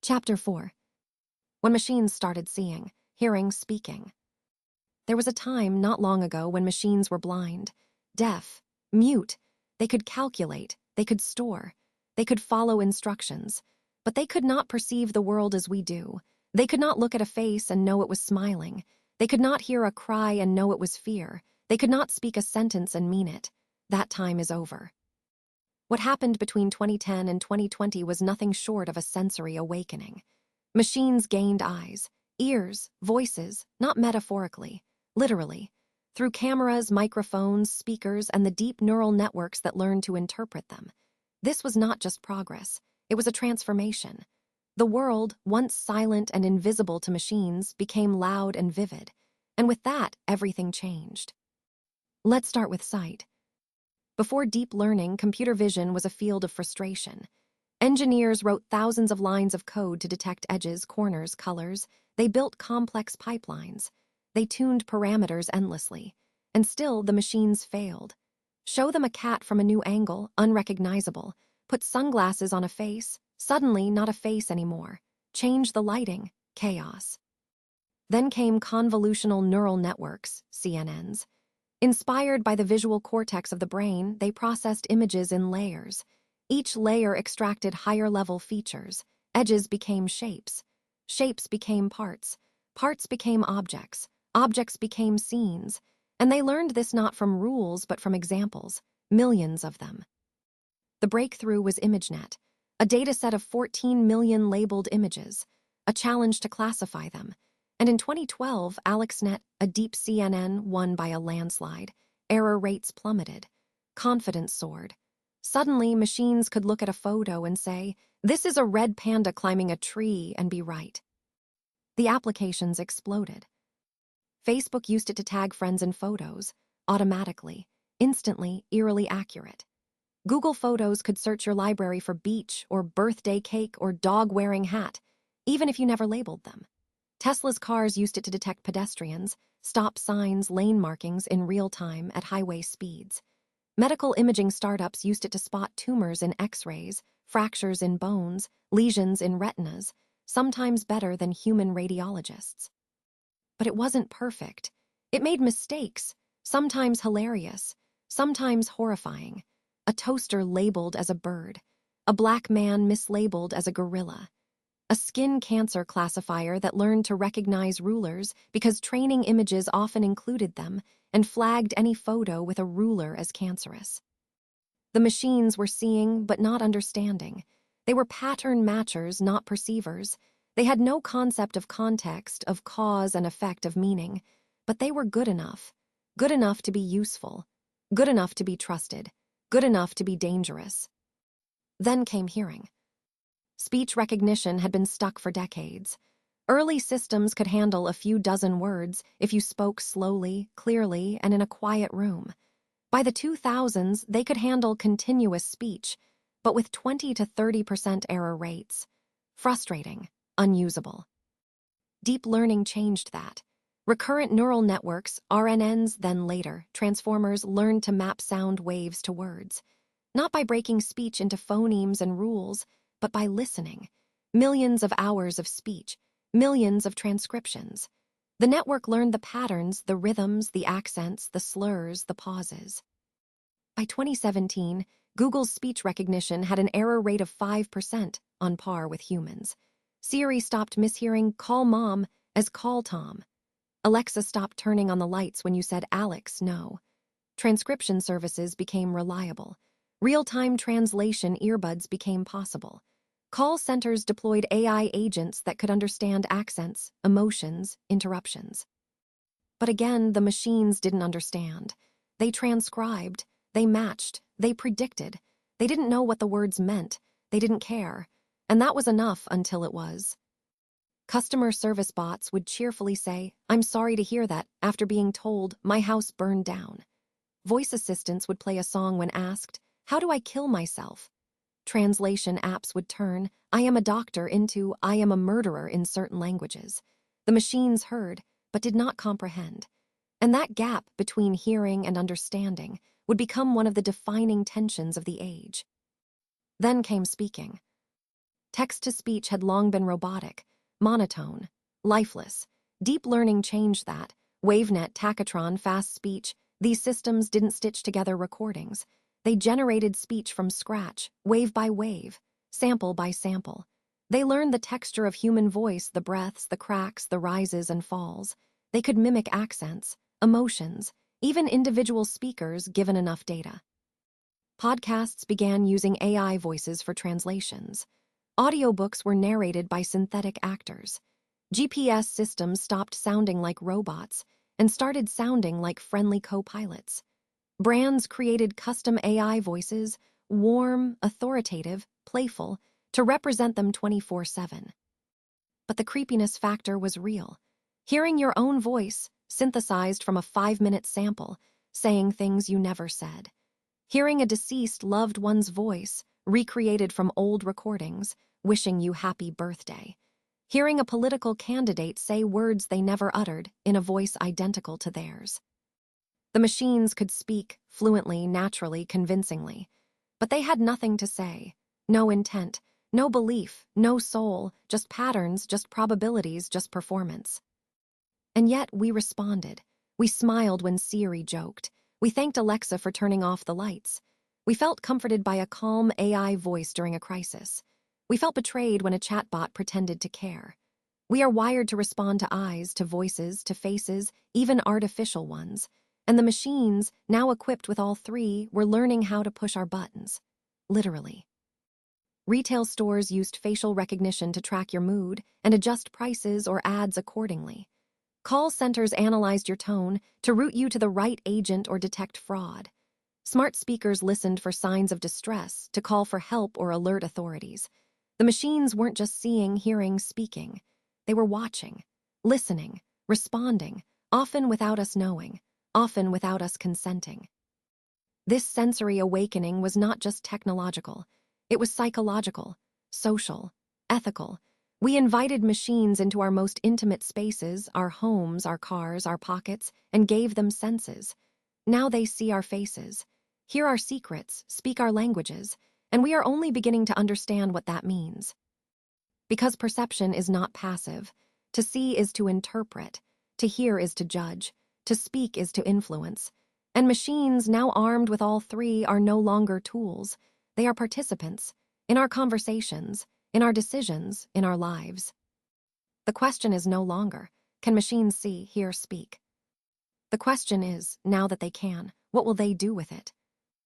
Chapter 4. When machines started seeing, hearing, speaking. There was a time not long ago when machines were blind, deaf, mute. They could calculate, they could store, they could follow instructions, but they could not perceive the world as we do. They could not look at a face and know it was smiling. They could not hear a cry and know it was fear. They could not speak a sentence and mean it. That time is over. What happened between 2010 and 2020 was nothing short of a sensory awakening. Machines gained eyes, ears, voices, not metaphorically, literally, through cameras, microphones, speakers, and the deep neural networks that learned to interpret them. This was not just progress, it was a transformation. The world, once silent and invisible to machines, became loud and vivid, and with that, everything changed. Let's start with sight. Before deep learning, computer vision was a field of frustration. Engineers wrote thousands of lines of code to detect edges, corners, colors. They built complex pipelines. They tuned parameters endlessly. And still, the machines failed. Show them a cat from a new angle, unrecognizable. Put sunglasses on a face, suddenly not a face anymore. Change the lighting, chaos. Then came convolutional neural networks, CNNs. Inspired by the visual cortex of the brain, they processed images in layers. Each layer extracted higher-level features. Edges became shapes. Shapes became parts. Parts became objects. Objects became scenes. And they learned this not from rules but from examples, millions of them. The breakthrough was ImageNet, a dataset of 14 million labeled images, a challenge to classify them. And in 2012, AlexNet, a deep CNN, won by a landslide. Error rates plummeted. Confidence soared. Suddenly, machines could look at a photo and say, "This is a red panda climbing a tree," and be right. The applications exploded. Facebook used it to tag friends in photos, automatically, instantly, eerily accurate. Google Photos could search your library for beach or birthday cake or dog-wearing hat, even if you never labeled them. Tesla's cars used it to detect pedestrians, stop signs, lane markings in real time at highway speeds. Medical imaging startups used it to spot tumors in X-rays, fractures in bones, lesions in retinas, sometimes better than human radiologists. But it wasn't perfect. It made mistakes, sometimes hilarious, sometimes horrifying. A toaster labeled as a bird, a black man mislabeled as a gorilla. A skin cancer classifier that learned to recognize rulers because training images often included them and flagged any photo with a ruler as cancerous. The machines were seeing but not understanding. They were pattern matchers, not perceivers. They had no concept of context, of cause and effect, of meaning. But they were good enough to be useful, good enough to be trusted, good enough to be dangerous. Then came hearing. Speech recognition had been stuck for decades. Early systems could handle a few dozen words if you spoke slowly, clearly, and in a quiet room. By the 2000s, they could handle continuous speech, but with 20 to 30% error rates. Frustrating, unusable. Deep learning changed that. Recurrent neural networks, RNNs, then later, transformers learned to map sound waves to words. Not by breaking speech into phonemes and rules, but by listening. Millions of hours of speech, millions of transcriptions. The network learned the patterns, the rhythms, the accents, the slurs, the pauses. By 2017, Google's speech recognition had an error rate of 5%, on par with humans. Siri stopped mishearing "call mom" as "call Tom." Alexa stopped turning on the lights when you said "Alex, no." Transcription services became reliable. Real-time translation earbuds became possible. Call centers deployed AI agents that could understand accents, emotions, interruptions. But again, the machines didn't understand. They transcribed, they matched, they predicted. They didn't know what the words meant. They didn't care. And that was enough until it was. Customer service bots would cheerfully say, "I'm sorry to hear that," after being told, "My house burned down." Voice assistants would play a song when asked, "How do I kill myself?" Translation apps would turn, "I am a doctor" into "I am a murderer" in certain languages. The machines heard, but did not comprehend. And that gap between hearing and understanding would become one of the defining tensions of the age. Then came speaking. Text-to-speech had long been robotic, monotone, lifeless. Deep learning changed that. WaveNet, Tachytron, fast speech, these systems didn't stitch together recordings. They generated speech from scratch, wave by wave, sample by sample. They learned the texture of human voice, the breaths, the cracks, the rises and falls. They could mimic accents, emotions, even individual speakers given enough data. Podcasts began using AI voices for translations. Audiobooks were narrated by synthetic actors. GPS systems stopped sounding like robots and started sounding like friendly co-pilots. Brands created custom AI voices, warm, authoritative, playful, to represent them 24/7. But the creepiness factor was real. Hearing your own voice, synthesized from a 5-minute sample, saying things you never said. Hearing a deceased loved one's voice, recreated from old recordings, wishing you happy birthday. Hearing a political candidate say words they never uttered in a voice identical to theirs. The machines could speak fluently, naturally, convincingly, but they had nothing to say, no intent, no belief, no soul, just patterns, just probabilities, just performance. And yet we responded. We smiled when Siri joked. We thanked Alexa for turning off the lights. We felt comforted by a calm AI voice during a crisis. We felt betrayed when a chatbot pretended to care. We are wired to respond to eyes, to voices, to faces, even artificial ones. And the machines, now equipped with all three, were learning how to push our buttons. Literally. Retail stores used facial recognition to track your mood and adjust prices or ads accordingly. Call centers analyzed your tone to route you to the right agent or detect fraud. Smart speakers listened for signs of distress to call for help or alert authorities. The machines weren't just seeing, hearing, speaking. They were watching, listening, responding, often without us knowing, often without us consenting. This sensory awakening was not just technological. It was psychological, social, ethical. We invited machines into our most intimate spaces, our homes, our cars, our pockets, and gave them senses. Now they see our faces, hear our secrets, speak our languages, and we are only beginning to understand what that means. Because perception is not passive. To see is to interpret. To hear is to judge. To speak is to influence. And machines, now armed with all three, are no longer tools. They are participants in our conversations, in our decisions, in our lives. The question is no longer, can machines see, hear, speak? The question is, now that they can, what will they do with it?